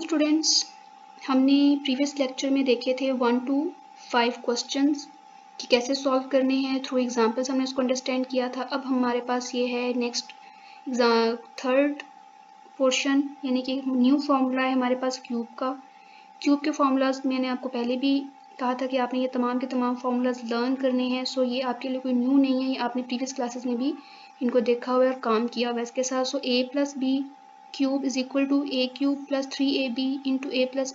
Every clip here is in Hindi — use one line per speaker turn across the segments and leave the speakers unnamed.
स्टूडेंट्स, हमने प्रीवियस लेक्चर में देखे थे 1 to 5 क्वेश्चंस कि कैसे सॉल्व करने हैं। थ्रू एग्जांपल्स हमने उसको अंडरस्टैंड किया था। अब हमारे पास ये है नेक्स्ट थर्ड पोर्शन, यानी कि न्यू फॉर्मूला है हमारे पास क्यूब का। क्यूब के फॉर्मूलाज मैंने आपको पहले भी कहा था कि आपने ये तमाम के तमाम फार्मूलाज लर्न करने हैं। सो ये आपके लिए कोई न्यू नहीं है, ये आपने प्रीवियस क्लासेस में भी इनको देखा हुआ है और काम किया हुआ है इसके साथ। So a plus B cube is equal to a cube plus 3ab into a plus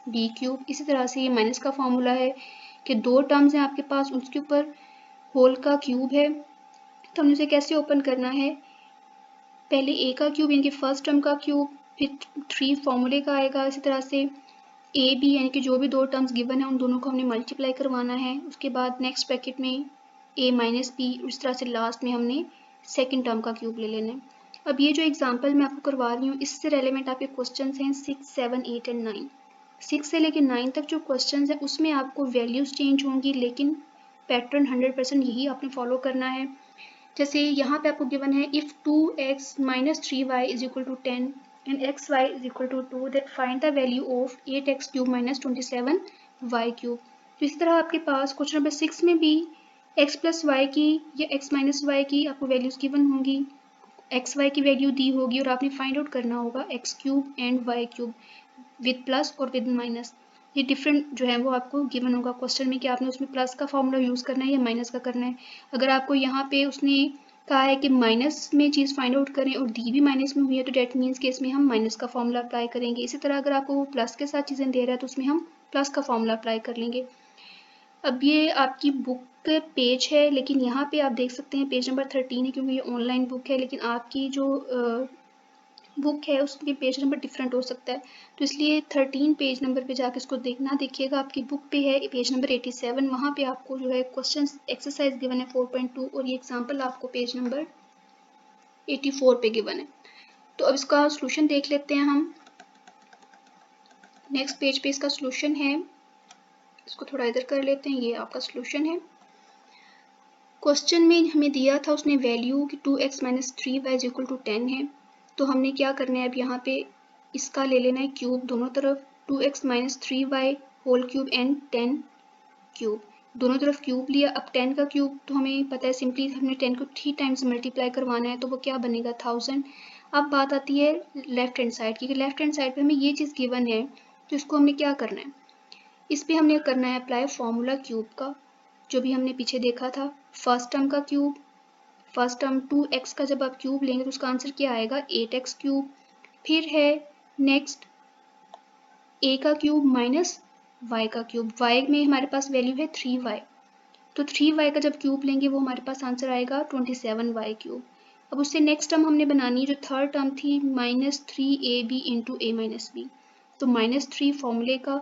B cube. इसी तरह से ये माइनस का फॉर्मूला है कि दो टर्म्स हैं आपके पास, उसके ऊपर होल का क्यूब है। तो हमने उसे कैसे ओपन करना है, पहले a का क्यूब यानी कि फर्स्ट टर्म का क्यूब, फिर 3 फॉर्मूले का आएगा। इसी तरह से ए बी यानी कि जो भी दो टर्म्स गिवन है उन दोनों को हमने मल्टीप्लाई करवाना है। उसके बाद नेक्स्ट ब्रैकेट में a माइनस बी, इस तरह से लास्ट में हमने सेकंड टर्म का क्यूब ले लेना है। अब ये जो एग्जांपल मैं आपको करवा रही हूँ इससे रेलेवेंट आपके क्वेश्चंस हैं 6, 7, 8 एंड 9। 6 से लेकर 9 तक जो क्वेश्चंस हैं उसमें आपको वैल्यूज चेंज होंगी, लेकिन पैटर्न 100% यही आपने फॉलो करना है। जैसे यहाँ पे आपको गिवन है if 2x minus 3y is equal to 10 and xy is equal to 2, that find the value of 8x cube minus 27y cube। तो इस तरह आपके पास क्वेश्चन नंबर 6 में भी x प्लस वाई की या x माइनस वाई की आपको वैल्यूज गिवन होंगी, एक्स वाई की वैल्यू दी होगी और आपने फाइंड आउट करना होगा X cube and Y cube with plus और विद माइनस। ये डिफरेंट जो है वो आपको गिवन होगा क्वेश्चन में कि आपने उसमें प्लस का फॉर्मूला यूज़ करना है या माइनस का करना है। अगर आपको यहाँ पे उसने कहा है कि माइनस में चीज़ फाइंड आउट करें और डी भी माइनस में हुई है तो डेट मीन्स कि इसमें हम माइनस का फॉर्मूला अप्लाई करेंगे। इसी तरह अगर आपको वो प्लस के साथ चीज़ें दे रहा है तो उसमें हम प्लस का फॉर्मूला अप्लाई कर लेंगे। अब ये आपकी बुक पेज है, लेकिन यहाँ पे आप देख सकते हैं पेज नंबर 13 है क्योंकि ये ऑनलाइन बुक है, लेकिन आपकी जो बुक है उसके पेज नंबर डिफरेंट हो सकता है, तो इसलिए 13 पेज नंबर पे जाकर इसको देखना देखिएगा। आपकी बुक पे है पेज नंबर 87, वहाँ पे आपको जो है क्वेश्चन एक्सरसाइज गिवन है 4.2 और ये एग्जाम्पल आपको पेज नंबर 84 पे गिवन है। तो अब इसका सोल्यूशन देख लेते हैं हम। नेक्स्ट पेज पे इसका सोल्यूशन है, इसको थोड़ा इधर कर लेते हैं, ये आपका सोल्यूशन है। क्वेश्चन में हमें दिया था उसने वैल्यू कि 2x minus 3y is equal to 10 है, तो हमने क्या करना है अब यहाँ पे इसका ले लेना है क्यूब दोनों तरफ, 2x minus 3y whole cube and 10 cube, दोनों तरफ क्यूब लिया। अब 10 का क्यूब तो हमें पता है, सिंपली हमने 10 को 3 टाइम्स मल्टीप्लाई करवाना है तो वो क्या बनेगा 1000। अब बात आती है लेफ्ट हैंड साइड की, लेफ्ट हैंड साइड पे हमें ये चीज़ गिवन है तो इसको हमने क्या करना है, इस पर हमने करना है अप्लाई फॉर्मूला क्यूब का, जो भी हमने पीछे देखा था। फर्स्ट टर्म का क्यूब, फर्स्ट टर्म 2x का जब आप क्यूब लेंगे तो उसका आंसर क्या आएगा 8x क्यूब। फिर है नेक्स्ट a का क्यूब माइनस y का क्यूब, y में हमारे पास वैल्यू है 3y, तो 3y का जब क्यूब लेंगे वो हमारे पास आंसर आएगा 27y क्यूब। अब उससे नेक्स्ट टर्म हमने बनानी है जो थर्ड टर्म थी minus 3ab into a minus B, तो माइनस 3 फॉर्मूले का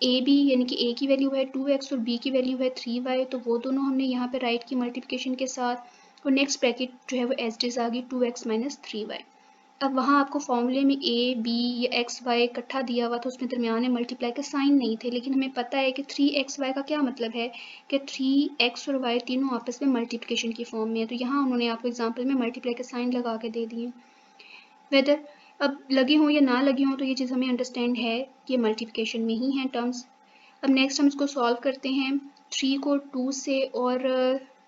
ए बी यानी कि a की वैल्यू है 2x और b की वैल्यू है 3y, तो वो दोनों हमने यहाँ पे राइट की मल्टीप्लिकेशन के साथ, और नेक्स्ट ब्रैकेट जो है वो एज इट इज आ गई 2x माइनस 3y। अब वहाँ आपको फॉर्मूले में a b या x y इकट्ठा दिया हुआ था, उसमें दरमियान में मल्टीप्लाई के साइन नहीं थे, लेकिन हमें पता है कि 3xy का क्या मतलब है कि 3x और y तीनों आपस में मल्टीप्लिकेशन की फॉर्म में है, तो यहाँ उन्होंने आपको एग्जाम्पल में मल्टीप्लाई के साइन लगा के दे दिए। वेदर अब लगे हों या ना लगे हों तो ये चीज़ हमें अंडरस्टैंड है कि मल्टीप्लिकेशन में ही हैं टर्म्स। अब नेक्स्ट हम इसको सॉल्व करते हैं। 3 को 2 से और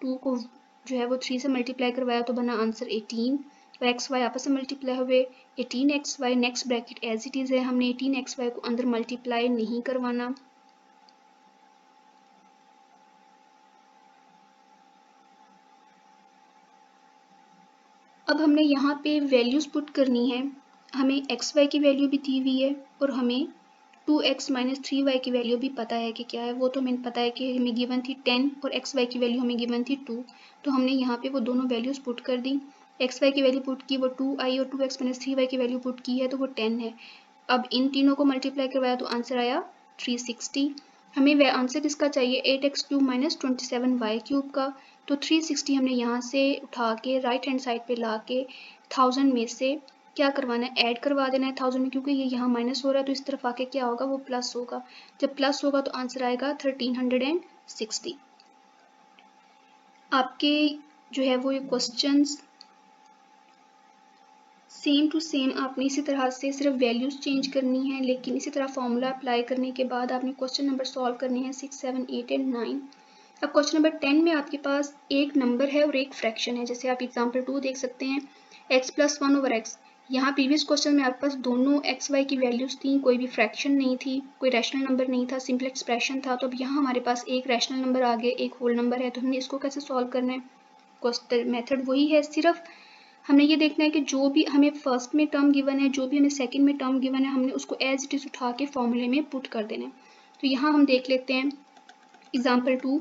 2 को जो है वो 3 से मल्टीप्लाई करवाया तो बना आंसर 18, और एक्स वाई आपस में मल्टीप्लाई हुए 18xy। Next bracket as it is है, हमने 18xy को अंदर मल्टीप्लाई नहीं करवाना। अब हमने यहाँ पे वैल्यूज़ पुट करनी है, हमें xy की वैल्यू भी दी हुई है और हमें 2x माइनस 3y की वैल्यू भी पता है कि क्या है, वो तो हमें पता है कि हमें गिवन थी 10 और xy की वैल्यू हमें गिवन थी 2, तो हमने यहाँ पे वो दोनों वैल्यूज़ पुट कर दी। xy की वैल्यू पुट की वो 2i और 2x माइनस 3y की वैल्यू पुट की है तो वो 10 है। अब इन तीनों को मल्टीप्लाई करवाया तो आंसर आया 360। हमें वह आंसर किसका चाहिए 8x cube minus 27y cube का, तो 360 हमने यहाँ से उठा के राइट हैंड साइड पे ला के 1000 में से क्या करवाना है, ऐड करवा देना है 1000 में, क्योंकि ये यहाँ माइनस हो रहा है तो इस तरफ आके क्या होगा वो प्लस होगा। जब प्लस होगा तो आंसर आएगा 1360। आपके जो है वो ये क्वेश्चंस सेम टू सेम आपने इसी तरह से सिर्फ वैल्यूज़ चेंज करनी है, लेकिन इसी तरह फॉर्मूला अप्लाई करने के बाद आपने क्वेश्चन नंबर सॉल्व करने हैं 6, 7, 8 एंड 9। अब क्वेश्चन नंबर 10 में आपके पास एक नंबर है और एक फ्रैक्शन है। जैसे आप एग्जाम्पल 2 देख सकते हैं, x + 1/x। यहाँ प्रीवियस क्वेश्चन में आपके पास दोनों एक्स वाई की वैल्यूज़ थी, कोई भी फ्रैक्शन नहीं थी, कोई रैशनल नंबर नहीं था, सिंपल एक्सप्रेशन था। तो अब यहाँ हमारे पास एक रैशनल नंबर आ गया, एक होल नंबर है, तो हमने इसको कैसे सॉल्व करना है? क्वेश्चन मेथड वही है, सिर्फ हमने ये देखना है कि जो भी हमें फर्स्ट में टर्म गिवन है, जो भी हमें सेकंड में टर्म गिवन है, हमने उसको एज इट इज उठा के फॉर्मूले में पुट कर देना है। तो यहाँ हम देख लेते हैं एग्जाम्पल 2।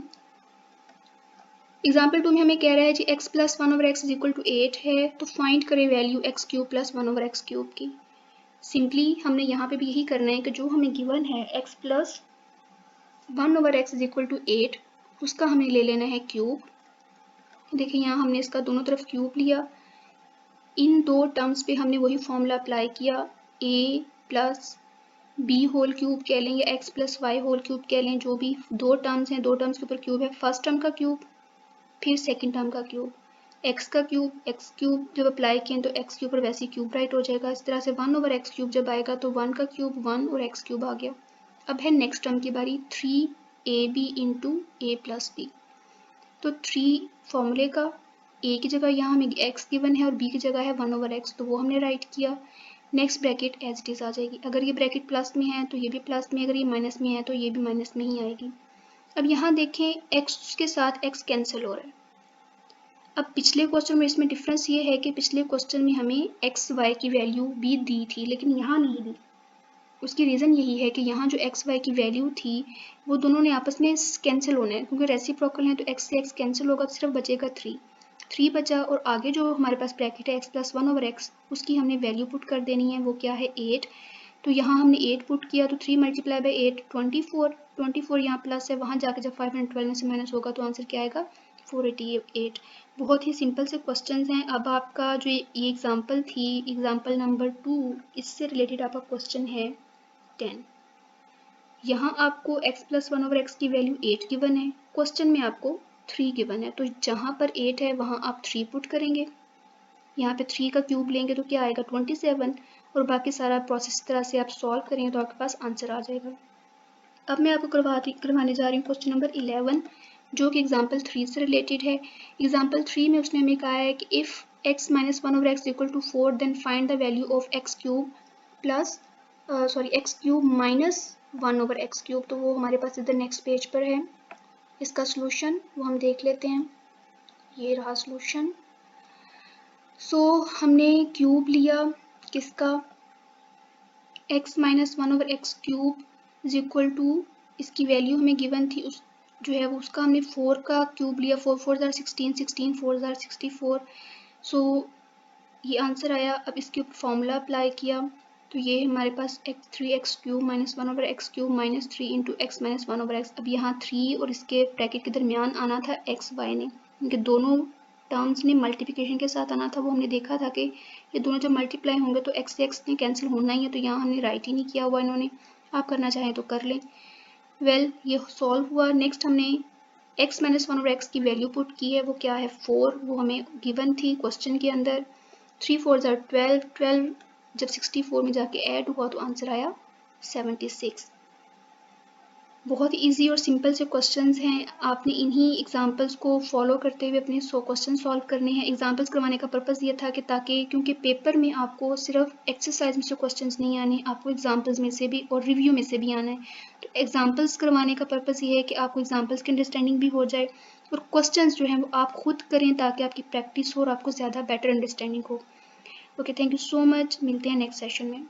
एग्जाम्पल 2 में हमें कह रहा है जी x + 1/x = 8 है, तो फाइंड करें वैल्यू x³ + 1/x³ की। सिंपली हमने यहाँ पे भी यही करना है कि जो हमें गिवन है x + 1/x = 8, उसका हमें ले लेना है क्यूब। देखिए यहाँ हमने इसका दोनों तरफ क्यूब लिया, इन दो टर्म्स पे हमने वही फॉर्मूला अप्लाई किया, a + b² कह लें या x + y³ कह लें, जो भी दो टर्म्स हैं, दो टर्म्स के ऊपर क्यूब है, फर्स्ट टर्म का क्यूब फिर सेकंड टर्म का क्यूब, x का क्यूब, x³ जब अप्लाई किए तो x के ऊपर वैसे ही क्यूब राइट हो जाएगा। इस तरह से 1/x³ जब आएगा तो 1 का क्यूब 1 और x³ आ गया। अब है नेक्स्ट टर्म की बारी, 3ab × a + b। तो 3 फॉर्मूले का a की जगह यहाँ हमें x गिवन है और b की जगह है 1/x, तो वो हमने राइट किया। Next bracket as it is आ जाएगी, अगर ये ब्रैकेट प्लस में है तो ये भी प्लस में, अगर ये माइनस में है तो ये भी माइनस में ही आएगी। अब यहाँ देखें x के साथ x कैंसिल हो रहा है। अब पिछले क्वेश्चन में इसमें डिफरेंस ये है कि पिछले क्वेश्चन में हमें एक्स वाई की वैल्यू भी दी थी, लेकिन यहाँ नहीं दी। उसकी रीज़न यही है कि यहाँ जो एक्स वाई की वैल्यू थी वो दोनों ने आपस में कैंसिल होना है, क्योंकि रेसिप्रोकल है तो एक्स से एक्स कैंसिल होगा तो सिर्फ बचेगा 3 बचा, और आगे जो हमारे पास ब्रैकेट है x + 1/x, उसकी हमने वैल्यू पुट कर देनी है, वो क्या है 8। तो यहाँ हमने 8 पुट किया तो 3 × 8 24 यहाँ प्लस है, वहाँ जाके जब 512 में से माइनस होगा तो आंसर क्या आएगा 488। बहुत ही सिंपल से क्वेश्चंस हैं। अब आपका जो ये एग्जांपल थी, एग्जांपल नंबर 2, इससे रिलेटेड आपका क्वेश्चन है 10। यहाँ आपको x + 1/x की वैल्यू 8 गिवन है, क्वेश्चन में आपको 3 गिवन है, तो जहाँ पर 8 है वहाँ आप 3 पुट करेंगे, यहाँ पे 3 का क्यूब लेंगे तो क्या आएगा 27, और बाकी सारा प्रोसेस तरह से आप सॉल्व करेंगे तो आपके पास आंसर आ जाएगा। अब मैं आपको करवाने जा रही हूँ क्वेश्चन नंबर 11, जो कि एग्जाम्पल 3 से रिलेटेड है। एग्जाम्पल 3 में उसने हमें कहा है कि if x - 1/x = 4 then find the value of x³ - 1/x³। तो वो हमारे पास इधर नेक्स्ट पेज पर है। इसका सोल्यूशन वो हम देख लेते हैं, ये रहा सोल्यूशन। सो हमने क्यूब लिया किसका, x - 1/x³ = इसकी वैल्यू हमें गिवन थी, उस जो है वो उसका हमने 4 का क्यूब लिया, 4 4 * 16, 16 4 * 64। सो ये आंसर आया। अब इसके ऊपर फॉर्मूला अप्लाई किया तो ये हमारे पास 3x³ - 1/x³ - 3 × x - 1/x। अब यहाँ 3 और इसके ब्रैकेट के दरमियान आना था x y ने, इनके दोनों टर्म्स ने मल्टीप्लिकेशन के साथ आना था। वो हमने देखा था कि ये दोनों जब मल्टीप्लाई होंगे तो x से x ने कैंसिल होना ही है, तो यहाँ हमने राइट ही नहीं किया हुआ इन्होंने। आप करना चाहें तो कर लें। वेल ये सॉल्व हुआ। नेक्स्ट हमने x - 1/x की वैल्यू पुट की है, वो क्या है 4, वो हमें गिवन थी क्वेश्चन के अंदर। 3 4 = 12, 12 जब 64 में जाके ऐड हुआ तो आंसर आया 76। बहुत इजी और सिंपल से क्वेश्चंस हैं, आपने इन्हीं एग्जांपल्स को फॉलो करते हुए अपने 100 क्वेश्चन सॉल्व करने हैं। एग्जांपल्स करवाने का पर्पस ये था कि ताकि, क्योंकि पेपर में आपको सिर्फ एक्सरसाइज में से क्वेश्चंस नहीं आने, आपको एग्जांपल्स में से भी और रिव्यू में से भी आना है। तो एग्जांपल्स करवाने का पर्पस ये है कि आपको एग्जांपल्स की अंडरस्टैंडिंग भी हो जाए और क्वेश्चंस जो हैं वो आप खुद करें ताकि आपकी प्रैक्टिस हो और आपको ज़्यादा बेटर अंडरस्टैंडिंग हो। Okay, thank you so much, मिलते हैं नेक्स्ट सेशन में।